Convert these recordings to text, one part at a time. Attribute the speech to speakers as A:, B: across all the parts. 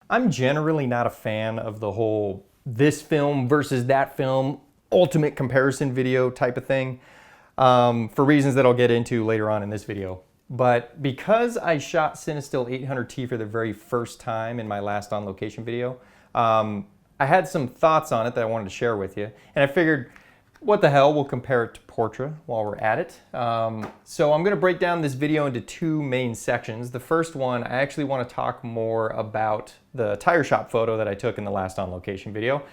A: I'm generally not a fan of the whole this film versus that film ultimate comparison video type of thing, for reasons that I'll get into later on in this video. But because I shot CineStill 800T for the very first time in my last on location video, I had some thoughts on it that I wanted to share with you, and I figured, what the hell, we'll compare it to Portra while we're at it. So I'm going to break down this video into two main sections. The first one, I actually want to talk more about the tire shop photo that I took in the last on location video,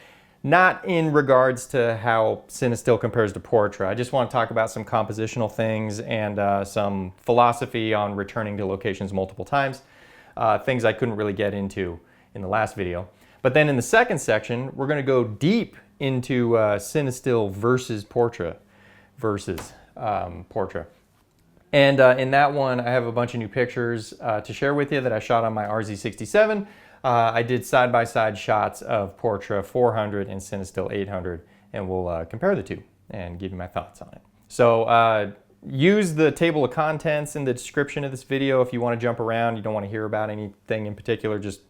A: not in regards to how CineStill compares to Portra. I just want to talk about some compositional things and some philosophy on returning to locations multiple times, things I couldn't really get into in the last video. But then in the second section, we're going to go deep into CineStill versus Portra, And in that one, I have a bunch of new pictures to share with you that I shot on my RZ67. I did side-by-side shots of Portra 400 and CineStill 800, and we'll compare the two and give you my thoughts on it. So use the table of contents in the description of this video if you want to jump around. You don't want to hear about anything in particular, just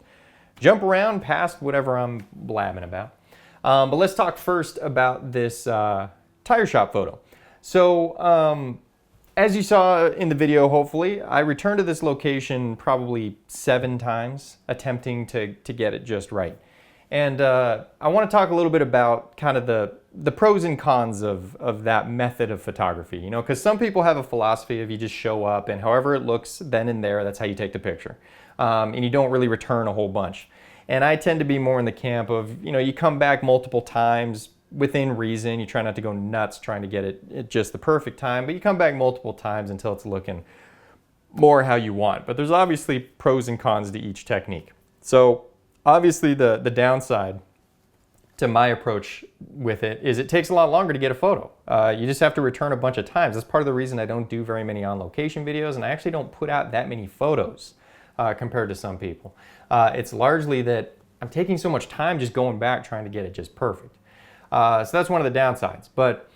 A: jump around past whatever I'm blabbing about. But let's talk first about this tire shop photo. So as you saw in the video, hopefully, I returned to this location probably 7 times, attempting to get it just right. And I want to talk a little bit about kind of the pros and cons of that method of photography, you know, because some people have a philosophy of you just show up and however it looks then and there, that's how you take the picture. And you don't really return a whole bunch. And I tend to be more in the camp of, you know, you come back multiple times within reason. You try not to go nuts trying to get it at just the perfect time, but you come back multiple times until it's looking more how you want. But there's obviously pros and cons to each technique. So obviously the downside to my approach with it is it takes a lot longer to get a photo. You just have to return a bunch of times. That's part of the reason I don't do very many on location videos, and I actually don't put out that many photos compared to some people. It's largely that I'm taking so much time just going back trying to get it just perfect. So that's one of the downsides. But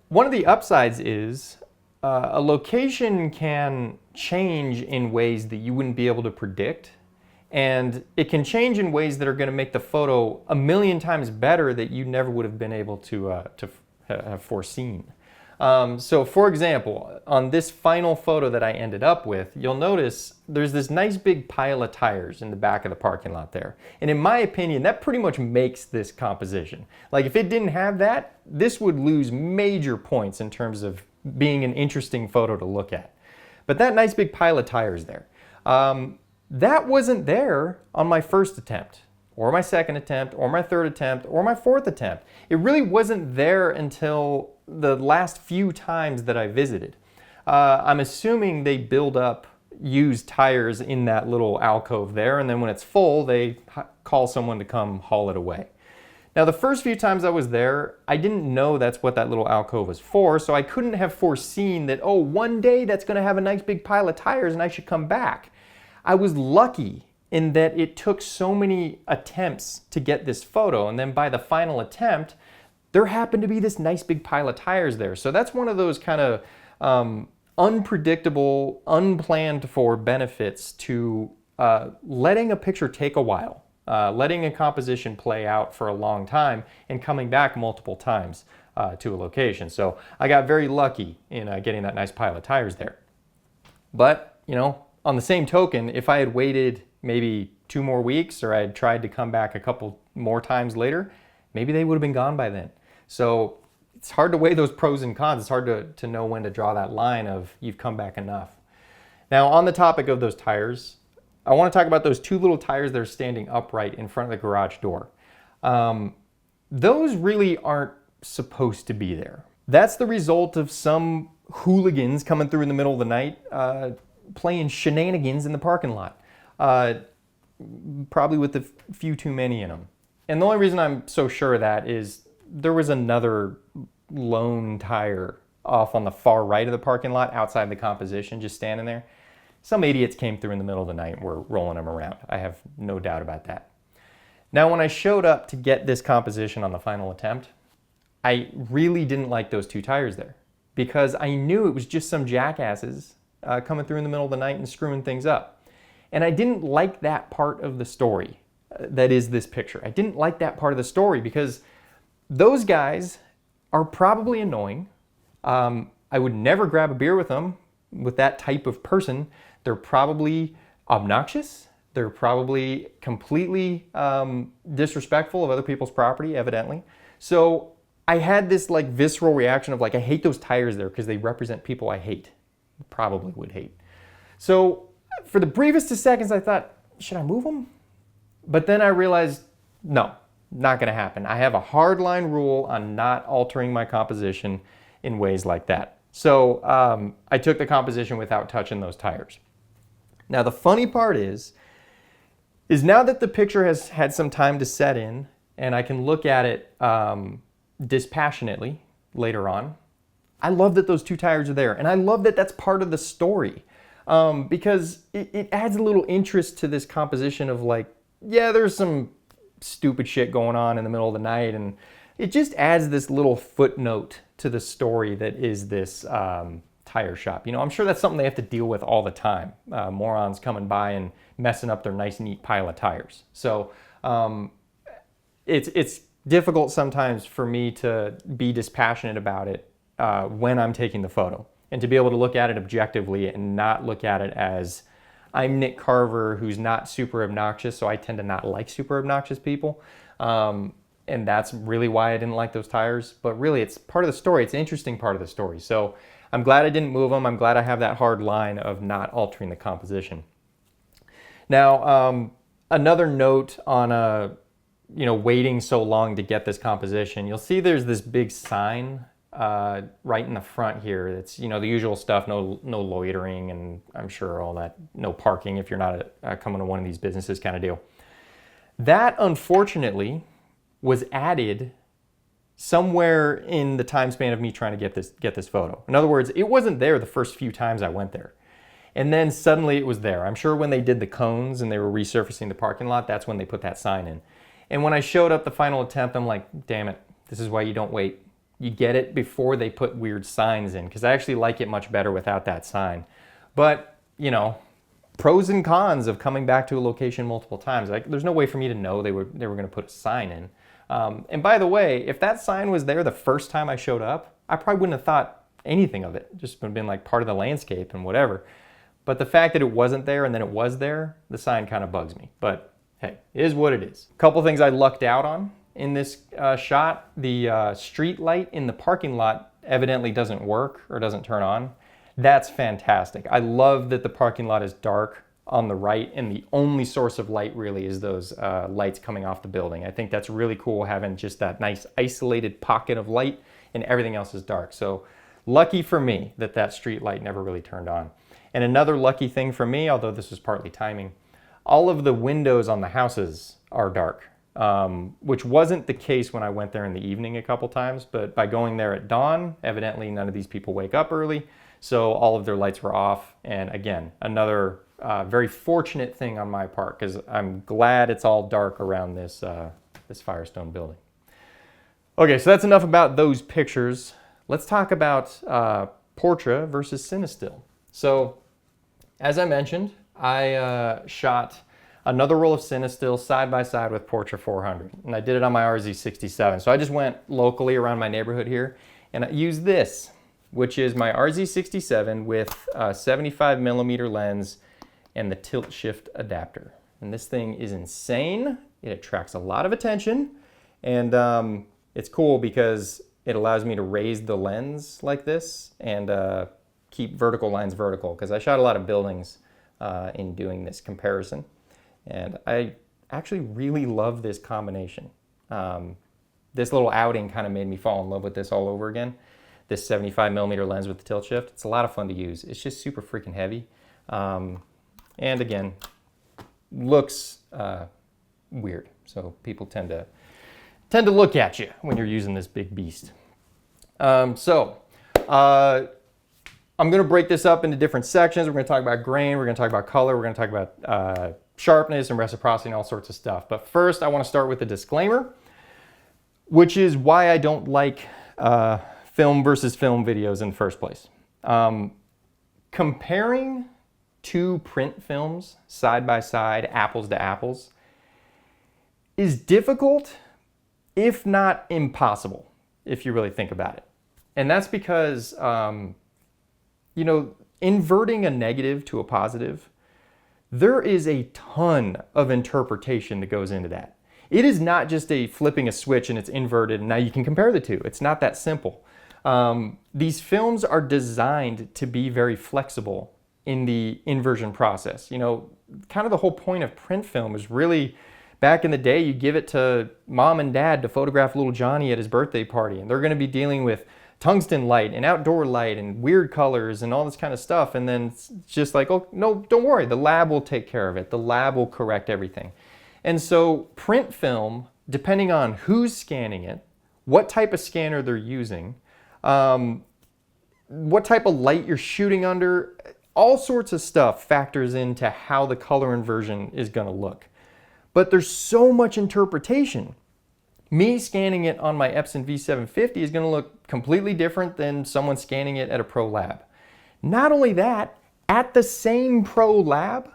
A: one of the upsides is a location can change in ways that you wouldn't be able to predict. And it can change in ways that are going to make the photo a million times better that you never would have been able to have foreseen. So for example, on this final photo that I ended up with, you'll notice there's this nice big pile of tires in the back of the parking lot there. And in my opinion, that pretty much makes this composition. Like if it didn't have that, this would lose major points in terms of being an interesting photo to look at. But that nice big pile of tires there, that wasn't there on my first attempt, or my second attempt, or my third attempt, or my fourth attempt. It really wasn't there until the last few times that I visited. I'm assuming they build up used tires in that little alcove there, and then when it's full, they call someone to come haul it away. Now, the first few times I was there, I didn't know that's what that little alcove was for, so I couldn't have foreseen that, oh, one day that's gonna have a nice big pile of tires and I should come back. I was lucky in that it took so many attempts to get this photo, and then by the final attempt, there happened to be this nice big pile of tires there. So that's one of those kind of unpredictable, unplanned for benefits to letting a picture take a while, letting a composition play out for a long time and coming back multiple times to a location. So I got very lucky in getting that nice pile of tires there. But, you know, on the same token, if I had waited maybe 2 more weeks or I had tried to come back a couple more times later, maybe they would have been gone by then. So it's hard to weigh those pros and cons. It's hard to know when to draw that line of you've come back enough. Now, on the topic of those tires, I want to talk about those 2 little tires that are standing upright in front of the garage door. Those really aren't supposed to be there. That's the result of some hooligans coming through in the middle of the night playing shenanigans in the parking lot. Probably with a few too many in them. And the only reason I'm so sure of that is there was another lone tire off on the far right of the parking lot outside the composition just standing there. Some idiots came through in the middle of the night and were rolling them around. I have no doubt about that. Now, when I showed up to get this composition on the final attempt, I really didn't like those 2 tires there because I knew it was just some jackasses coming through in the middle of the night and screwing things up. And I didn't like that part of the story. that is this picture. I didn't like that part of the story because those guys are probably annoying. I would never grab a beer with them, with that type of person. They're probably obnoxious. They're probably completely disrespectful of other people's property, evidently. So I had this like visceral reaction of like, I hate those tires there because they represent people I hate, probably would hate. So for the briefest of seconds, I thought, should I move them? But then I realized, no, not gonna happen. I have a hard line rule on not altering my composition in ways like that. So I took the composition without touching those tires. Now the funny part is now that the picture has had some time to set in and I can look at it dispassionately later on, I love that those two tires are there. And I love that that's part of the story because it adds a little interest to this composition of like, yeah, there's some stupid shit going on in the middle of the night, and it just adds this little footnote to the story that is this tire shop. You know, I'm sure that's something they have to deal with all the time. Morons coming by and messing up their nice, neat pile of tires. So it's difficult sometimes for me to be dispassionate about it when I'm taking the photo, and to be able to look at it objectively and not look at it as I'm Nick Carver, who's not super obnoxious, so I tend to not like super obnoxious people. And that's really why I didn't like those tires. But really, it's part of the story. It's an interesting part of the story. So I'm glad I didn't move them. I'm glad I have that hard line of not altering the composition. Now, another note on waiting so long to get this composition. You'll see there's this big sign right in the front here. It's, the usual stuff, no loitering, and I'm sure all that, no parking if you're not coming to one of these businesses kind of deal. That, unfortunately, was added somewhere in the time span of me trying to get this photo. In other words, it wasn't there the first few times I went there. And then suddenly it was there. I'm sure when they did the cones and they were resurfacing the parking lot, that's when they put that sign in. And when I showed up the final attempt, I'm like, damn it, this is why you don't wait. You get it before they put weird signs in, because I actually like it much better without that sign. But, pros and cons of coming back to a location multiple times. There's no way for me to know they were going to put a sign in. And by the way, if that sign was there the first time I showed up, I probably wouldn't have thought anything of it. Just been like part of the landscape and whatever. But the fact that it wasn't there and then it was there, the sign kind of bugs me. But hey, it is what it is. A couple things I lucked out on in this shot. The street light in the parking lot evidently doesn't work or doesn't turn on. That's fantastic. I love that the parking lot is dark on the right and the only source of light really is those lights coming off the building. I think that's really cool, having just that nice isolated pocket of light and everything else is dark. So lucky for me that that street light never really turned on. And another lucky thing for me, although this was partly timing, all of the windows on the houses are dark, which wasn't the case when I went there in the evening a couple times, but by going there at dawn, evidently none of these people wake up early, so all of their lights were off. And again, another very fortunate thing on my part, because I'm glad it's all dark around this, this Firestone building. Okay, so that's enough about those pictures. Let's talk about Portra versus CineStill. So, as I mentioned, I shot another roll of CineStill side by side with Portra 400, and I did it on my RZ67. So I just went locally around my neighborhood here, and I used this, which is my RZ67 with a 75mm lens and the tilt shift adapter. And this thing is insane. It attracts a lot of attention, and it's cool because it allows me to raise the lens like this and keep vertical lines vertical, because I shot a lot of buildings in doing this comparison. And I actually really love this combination. This little outing kind of made me fall in love with this all over again. This 75mm lens with the tilt shift. It's a lot of fun to use. It's just super freaking heavy. And again, looks weird. So people tend to look at you when you're using this big beast. I'm going to break this up into different sections. We're going to talk about grain, we're going to talk about color, we're going to talk about sharpness and reciprocity and all sorts of stuff. But first, I want to start with a disclaimer, which is why I don't like film versus film videos in the first place. Comparing two print films side by side, apples to apples, is difficult, if not impossible, if you really think about it. And that's because, you know, inverting a negative to a positive, there is a ton of interpretation that goes into that. It is not just a flipping a switch and it's inverted and now you can compare the two. It's not that simple. These films are designed to be very flexible in the inversion process. You know, kind of the whole point of print film is really, back in the day, you give it to mom and dad to photograph little Johnny at his birthday party, and they're going to be dealing with tungsten light and outdoor light and weird colors and all this kind of stuff. And then it's just like, oh, no, don't worry. The lab will take care of it. The lab will correct everything. And so print film, depending on who's scanning it, what type of scanner they're using, what type of light you're shooting under, all sorts of stuff factors into how the color inversion is going to look. But there's so much interpretation. Me scanning it on my Epson V750 is going to look completely different than someone scanning it at a pro lab. Not only that, at the same pro lab,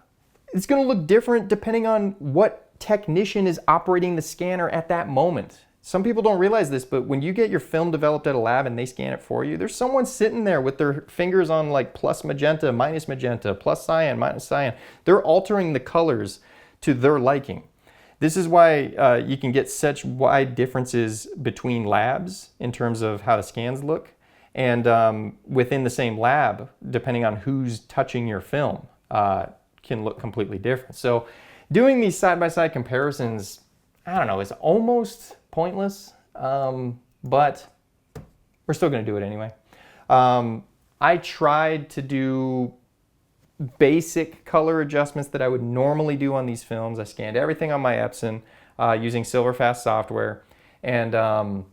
A: it's going to look different depending on what technician is operating the scanner at that moment. Some people don't realize this, but when you get your film developed at a lab and they scan it for you, there's someone sitting there with their fingers on like plus magenta, plus cyan, minus cyan. They're altering the colors to their liking. This is why you can get such wide differences between labs in terms of how the scans look, and within the same lab, depending on who's touching your film, can look completely different. So doing these side-by-side comparisons, I don't know, is almost pointless, but we're still going to do it anyway. I tried to do basic color adjustments that I would normally do on these films. I scanned everything on my Epson using SilverFast software, and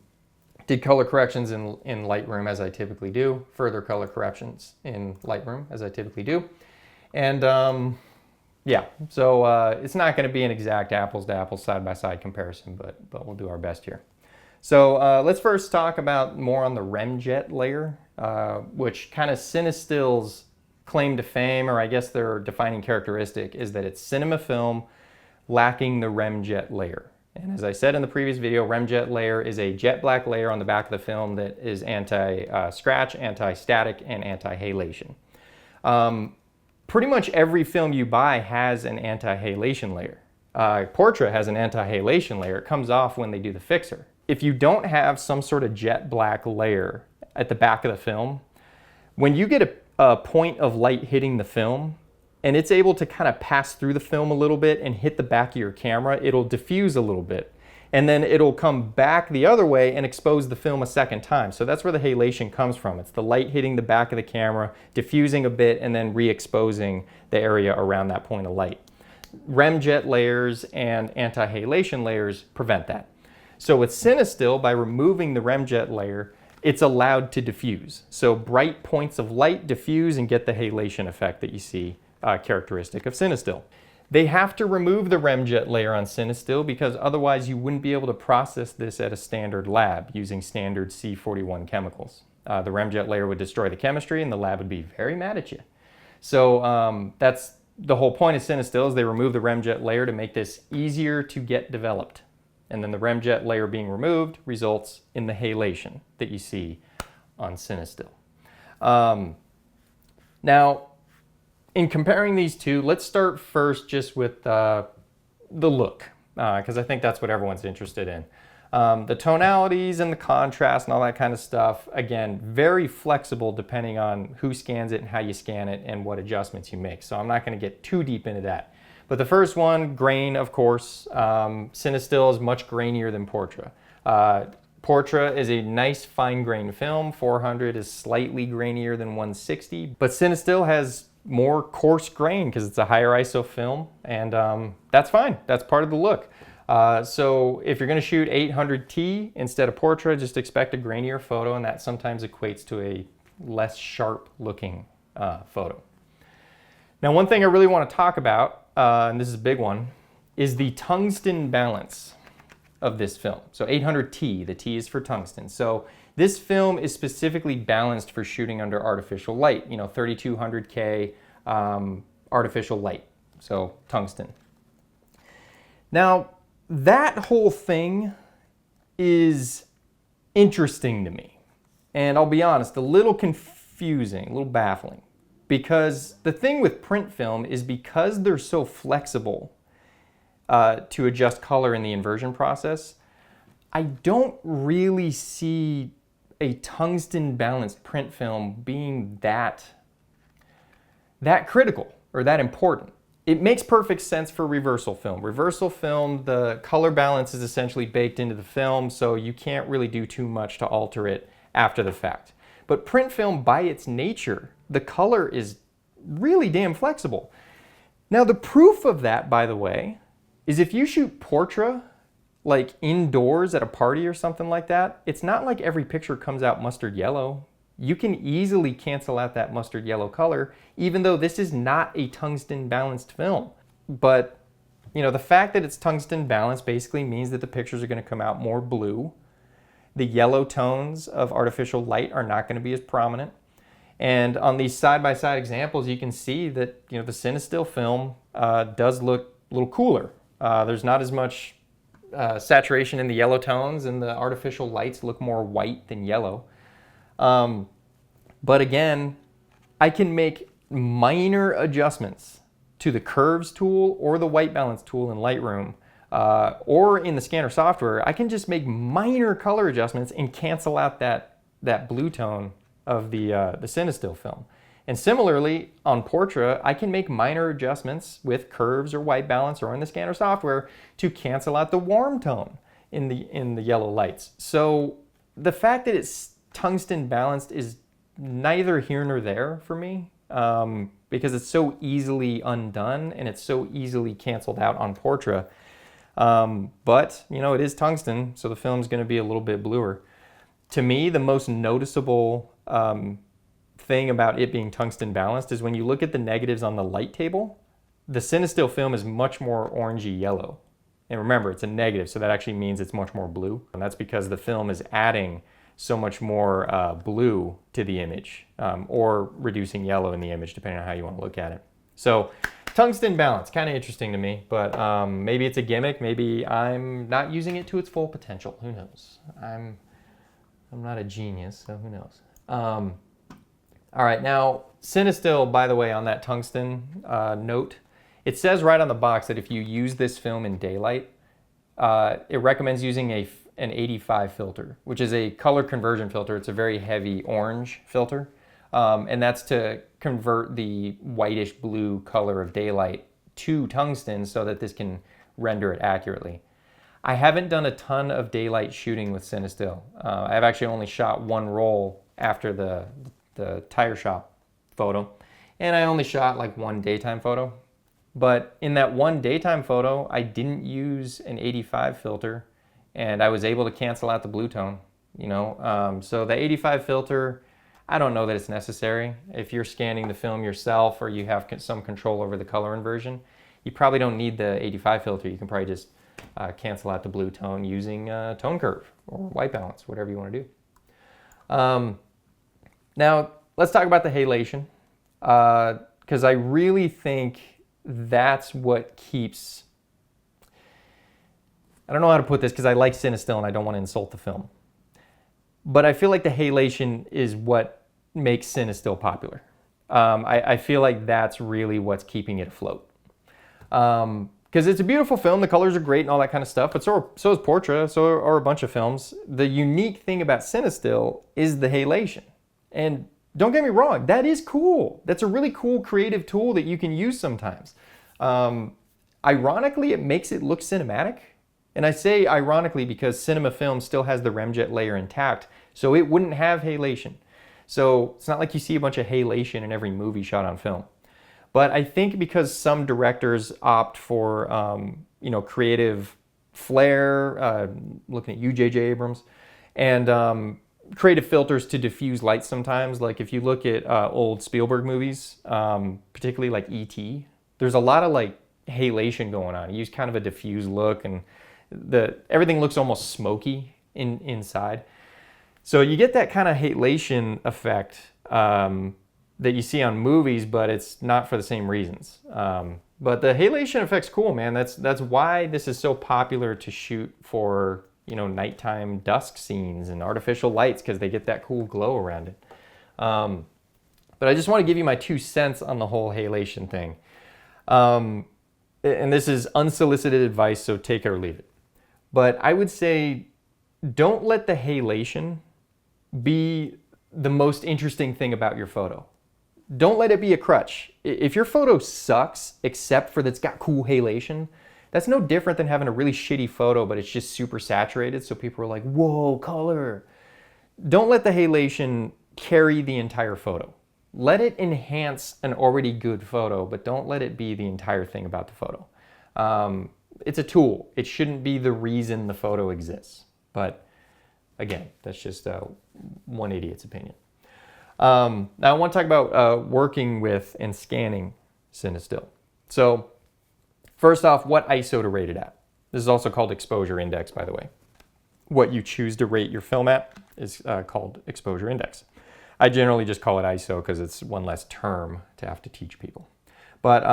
A: did color corrections in Lightroom as I typically do, further color corrections in Lightroom as I typically do. And yeah, so it's not going to be an exact apples to apples side-by-side comparison, but we'll do our best here. So let's first talk about more on the RemJet layer, which kind of CineStill's claim to fame, or I guess their defining characteristic, is that it's cinema film lacking the RemJet layer. And as I said in the previous video, RemJet layer is a jet black layer on the back of the film that is anti-scratch, anti-static, and anti-halation. Pretty much every film you buy has an anti-halation layer. Portra has an anti-halation layer. It comes off when they do the fixer. If you don't have some sort of jet black layer at the back of the film, when you get a point of light hitting the film and it's able to kind of pass through the film a little bit and hit the back of your camera, it'll diffuse a little bit. And then it'll come back the other way and expose the film a second time. So that's where the halation comes from. It's the light hitting the back of the camera, diffusing a bit, and then re-exposing the area around that point of light. RemJet layers and anti-halation layers prevent that. So with CineStill, by removing the RemJet layer, it's allowed to diffuse. So bright points of light diffuse and get the halation effect that you see characteristic of CineStill. They have to remove the RemJet layer on CineStill because otherwise you wouldn't be able to process this at a standard lab using standard C41 chemicals. The RemJet layer would destroy the chemistry and the lab would be very mad at you. So that's the whole point of CineStill, is they remove the RemJet layer to make this easier to get developed. And then the RemJet layer being removed results in the halation that you see on CineStill. Now, in comparing these two, let's start first just with the look, because I think that's what everyone's interested in. The tonalities and the contrast and all that kind of stuff, again, very flexible depending on who scans it and how you scan it and what adjustments you make. So I'm not going to get too deep into that. But the first one, grain, of course. CineStill is much grainier than Portra. Portra is a nice fine-grained film. 400 is slightly grainier than 160. But CineStill has more coarse grain because it's a higher ISO film, and that's fine. That's part of the look. So if you're going to shoot 800T instead of Portra, just expect a grainier photo, and that sometimes equates to a less sharp-looking photo. Now, one thing I really want to talk about, and this is a big one, is the tungsten balance of this film. So 800T, the T is for tungsten. So this film is specifically balanced for shooting under artificial light, 3200K artificial light, so tungsten. Now, that whole thing is interesting to me. And I'll be honest, a little confusing, a little baffling. Because the thing with print film is because they're so flexible to adjust color in the inversion process, I don't really see a tungsten balanced print film being that critical or that important. It makes perfect sense for reversal film. Reversal film, the color balance is essentially baked into the film, so you can't really do too much to alter it after the fact. But print film, by its nature, the color is really damn flexible. Now, the proof of that, by the way, is if you shoot Portra like indoors at a party or something like that, it's not like every picture comes out mustard yellow. You can easily cancel out that mustard yellow color, even though this is not a tungsten balanced film. But, you know, the fact that it's tungsten balanced basically means that the pictures are going to come out more blue. The yellow tones of artificial light are not going to be as prominent. And on these side-by-side examples, you can see that, you know, the CineStill film does look a little cooler. There's not as much saturation in the yellow tones, and the artificial lights look more white than yellow. But again, I can make minor adjustments to the curves tool or the white balance tool in Lightroom, or in the scanner software. I can just make minor color adjustments and cancel out that blue tone of the CineStill film. And similarly, on Portra, I can make minor adjustments with curves or white balance or in the scanner software to cancel out the warm tone in the yellow lights. So the fact that it's tungsten balanced is neither here nor there for me, because it's so easily undone and it's so easily canceled out on Portra. But, you know, it is tungsten, so the film's going to be a little bit bluer. To me, the most noticeable thing about it being tungsten balanced is when you look at the negatives on the light table, the CineStill film is much more orangey yellow. And remember, it's a negative, so that actually means it's much more blue. And that's because the film is adding so much more blue to the image, or reducing yellow in the image, depending on how you want to look at it. So tungsten balance, kind of interesting to me, but maybe it's a gimmick. Maybe I'm not using it to its full potential. Who knows? I'm not a genius, so who knows? All right, now CineStill, by the way, on that tungsten note, it says right on the box that if you use this film in daylight, it recommends using an 85 filter, which is a color conversion filter. It's a very heavy orange filter, and that's to convert the whitish blue color of daylight to tungsten so that this can render it accurately. I haven't done a ton of daylight shooting with CineStill. I've actually only shot one roll after the tire shop photo, and I only shot like one daytime photo. But in that one daytime photo, I didn't use an 85 filter, and I was able to cancel out the blue tone, you know. So the 85 filter, I don't know that it's necessary. If you're scanning the film yourself or you have some control over the color inversion, you probably don't need the 85 filter. You can probably just cancel out the blue tone using tone curve or white balance, whatever you want to do. Now, let's talk about the halation, because I really think that's what keeps... I don't know how to put this because I like CineStill and I don't want to insult the film. But I feel like the halation is what makes CineStill popular. I feel like that's really what's keeping it afloat. Because it's a beautiful film, the colors are great and all that kind of stuff, but so is Portra, so are a bunch of films. The unique thing about CineStill is the halation. And don't get me wrong, that is cool. That's a really cool creative tool that you can use sometimes. Ironically, it makes it look cinematic. And I say ironically because cinema film still has the RemJet layer intact, so it wouldn't have halation. So it's not like you see a bunch of halation in every movie shot on film. But I think because some directors opt for you know, creative flair, looking at you, J.J. Abrams, and creative filters to diffuse light sometimes. Like if you look at old Spielberg movies, particularly like E.T., there's a lot of like halation going on. You use kind of a diffuse look, and everything looks almost smoky inside. So you get that kind of halation effect that you see on movies, but it's not for the same reasons. But the halation effect's cool, man. That's why this is so popular to shoot for, you know, nighttime dusk scenes and artificial lights, because they get that cool glow around it. But I just want to give you my 2 cents on the whole halation thing. And this is unsolicited advice, so take it or leave it. But I would say don't let the halation be the most interesting thing about your photo. Don't let it be a crutch. If your photo sucks, except for that it's got cool halation, that's no different than having a really shitty photo, but it's just super saturated, so people are like, whoa, color. Don't let the halation carry the entire photo. Let it enhance an already good photo, but don't let it be the entire thing about the photo. It's a tool. It shouldn't be the reason the photo exists. But again, that's just one idiot's opinion. Now I want to talk about working with and scanning CineStill. So first off, what ISO to rate it at. This is also called exposure index, by the way. What you choose to rate your film at is called exposure index. I generally just call it ISO because it's one less term to have to teach people. But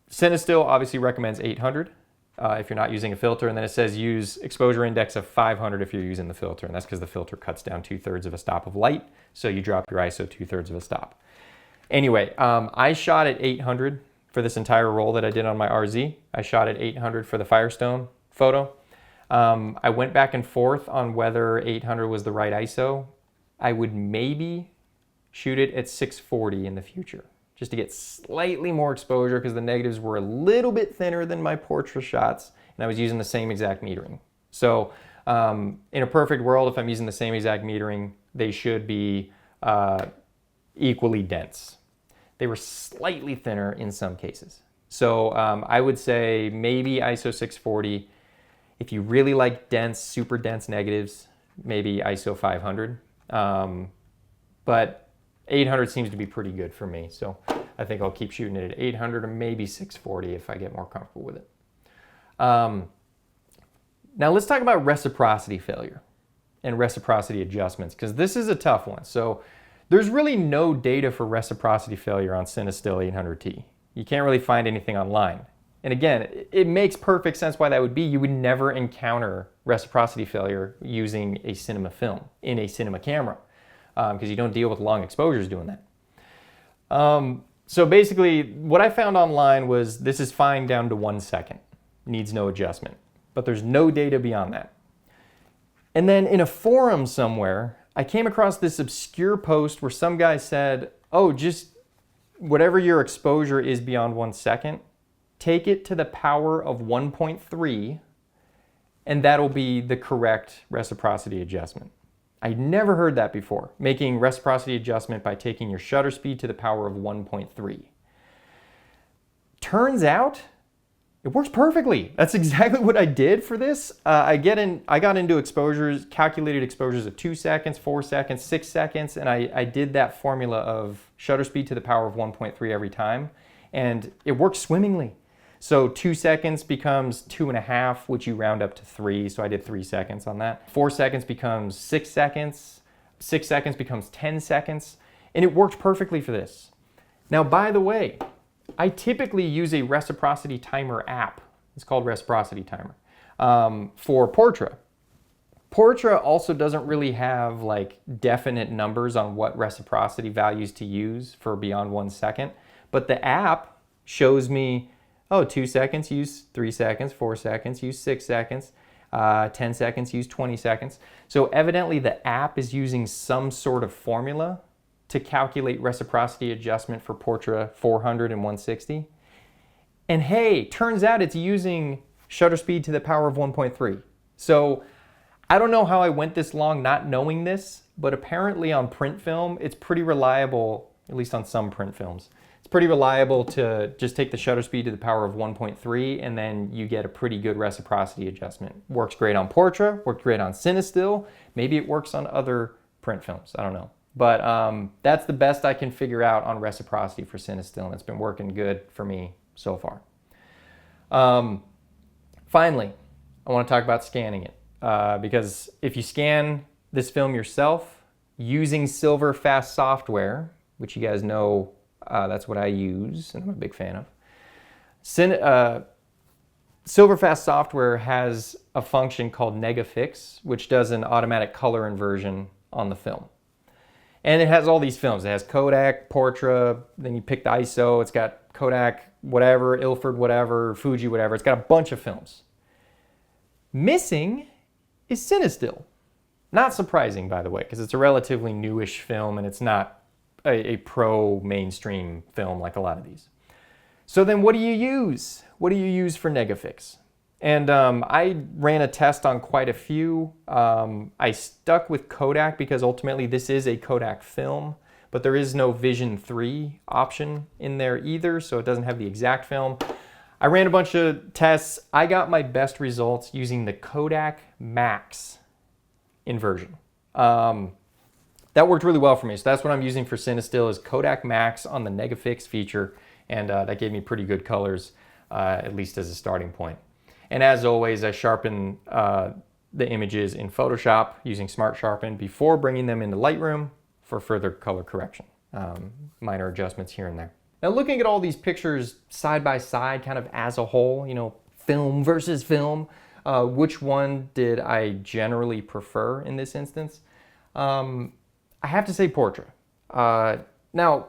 A: CineStill obviously recommends 800 if you're not using a filter, and then it says use exposure index of 500 if you're using the filter, and that's because the filter cuts down 2/3 of a stop of light, so you drop your ISO 2/3 of a stop. Anyway, I shot at 800 for this entire roll that I did on my RZ. I shot at 800 for the Firestone photo. I went back and forth on whether 800 was the right ISO. I would maybe shoot it at 640 in the future, just to get slightly more exposure, because the negatives were a little bit thinner than my Portra shots, and I was using the same exact metering. So in a perfect world, if I'm using the same exact metering, they should be equally dense. They were slightly thinner in some cases. So I would say maybe ISO 640. If you really like dense, super dense negatives, maybe ISO 500. But 800 seems to be pretty good for me. So I think I'll keep shooting it at 800 or maybe 640 if I get more comfortable with it. Now let's talk about reciprocity failure and reciprocity adjustments, because this is a tough one. So there's really no data for reciprocity failure on CineStill 800T. You can't really find anything online. And again, it makes perfect sense why that would be. You would never encounter reciprocity failure using a cinema film in a cinema camera, because you don't deal with long exposures doing that. So basically, what I found online was this is fine down to 1 second. Needs no adjustment. But there's no data beyond that. And then in a forum somewhere, I came across this obscure post where some guy said, oh, just whatever your exposure is beyond 1 second, take it to the power of 1.3, and that'll be the correct reciprocity adjustment. I'd never heard that before, making reciprocity adjustment by taking your shutter speed to the power of 1.3. Turns out, it works perfectly. That's exactly what I did for this. I got into exposures, calculated exposures of 2 seconds, 4 seconds, 6 seconds, and I did that formula of shutter speed to the power of 1.3 every time, and it worked swimmingly. So 2 seconds becomes 2.5, which you round up to 3. So I did 3 seconds on that. 4 seconds becomes 6 seconds. 6 seconds becomes 10 seconds. And it worked perfectly for this. Now, by the way, I typically use a reciprocity timer app. It's called Reciprocity Timer for Portra. Portra also doesn't really have like definite numbers on what reciprocity values to use for beyond 1 second. But the app shows me, oh, 2 seconds, use 3 seconds, 4 seconds, use 6 seconds, 10 seconds, use 20 seconds. So evidently the app is using some sort of formula to calculate reciprocity adjustment for Portra 400 and 160. And hey, turns out it's using shutter speed to the power of 1.3. So I don't know how I went this long not knowing this, but apparently on print film, it's pretty reliable, at least on some print films. It's pretty reliable to just take the shutter speed to the power of 1.3 and then you get a pretty good reciprocity adjustment. Works great on Portra, worked great on CineStill. Maybe it works on other print films, I don't know. But that's the best I can figure out on reciprocity for CineStill, and it's been working good for me so far. Finally, I want to talk about scanning it, because if you scan this film yourself using SilverFast software, which you guys know, that's what I use and I'm a big fan of. SilverFast software has a function called Negafix, which does an automatic color inversion on the film. And it has all these films. It has Kodak, Portra, then you pick the ISO. It's got Kodak whatever, Ilford whatever, Fuji whatever. It's got a bunch of films. Missing is CineStill. Not surprising, by the way, because it's a relatively newish film and it's not a pro mainstream film like a lot of these. So then what do you use? What do you use for Negafix? And I ran a test on quite a few. I stuck with Kodak because ultimately this is a Kodak film, but there is no Vision 3 option in there either, so it doesn't have the exact film. I ran a bunch of tests. I got my best results using the Kodak Max inversion. That worked really well for me, so that's what I'm using for CineStill is Kodak Max on the Negafix feature, and that gave me pretty good colors, at least as a starting point. And as always, I sharpen the images in Photoshop using Smart Sharpen before bringing them into Lightroom for further color correction. Minor adjustments here and there. Now looking at all these pictures side by side, kind of as a whole, you know, film versus film, which one did I generally prefer in this instance? I have to say Portra. Now,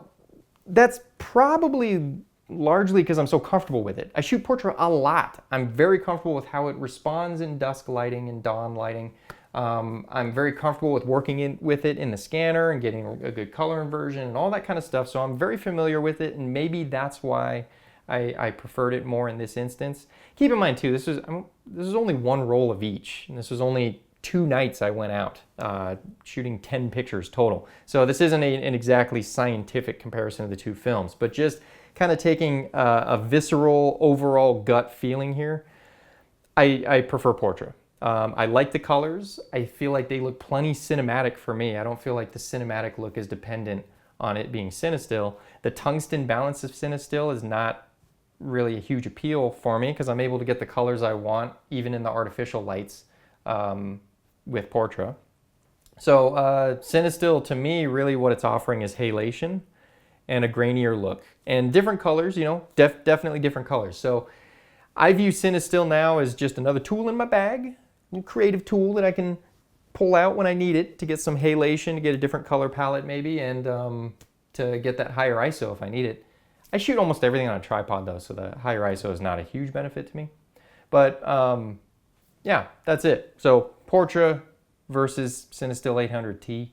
A: that's probably largely because I'm so comfortable with it. I shoot Portra a lot. I'm very comfortable with how it responds in dusk lighting and dawn lighting. I'm very comfortable with working with it in the scanner and getting a good color inversion and all that kind of stuff. So I'm very familiar with it, and maybe that's why I preferred it more in this instance. Keep in mind too, this is only one roll of each, and this was only 2 nights I went out shooting 10 pictures total. So this isn't an exactly scientific comparison of the two films, but just kind of taking a visceral overall gut feeling here. I prefer Portra. I like the colors. I feel like they look plenty cinematic for me. I don't feel like the cinematic look is dependent on it being CineStill. The tungsten balance of CineStill is not really a huge appeal for me because I'm able to get the colors I want even in the artificial lights with Portra. So CineStill, to me, really what it's offering is halation and a grainier look. And different colors, you know, definitely different colors. So I view CineStill now as just another tool in my bag, a little creative tool that I can pull out when I need it to get some halation, to get a different color palette maybe, and to get that higher ISO if I need it. I shoot almost everything on a tripod though, so the higher ISO is not a huge benefit to me. But yeah, that's it. So Portra versus CineStill 800T.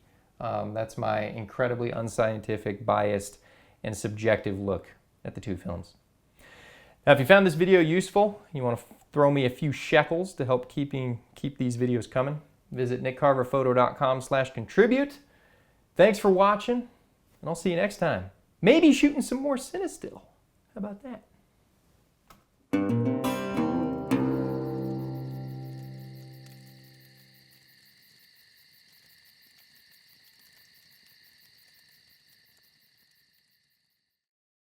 A: That's my incredibly unscientific, biased, and subjective look at the two films. Now, if you found this video useful, you want to throw me a few shekels to help keep these videos coming, visit nickcarverphoto.com/contribute. Thanks for watching, and I'll see you next time. Maybe shooting some more CineStill. How about that?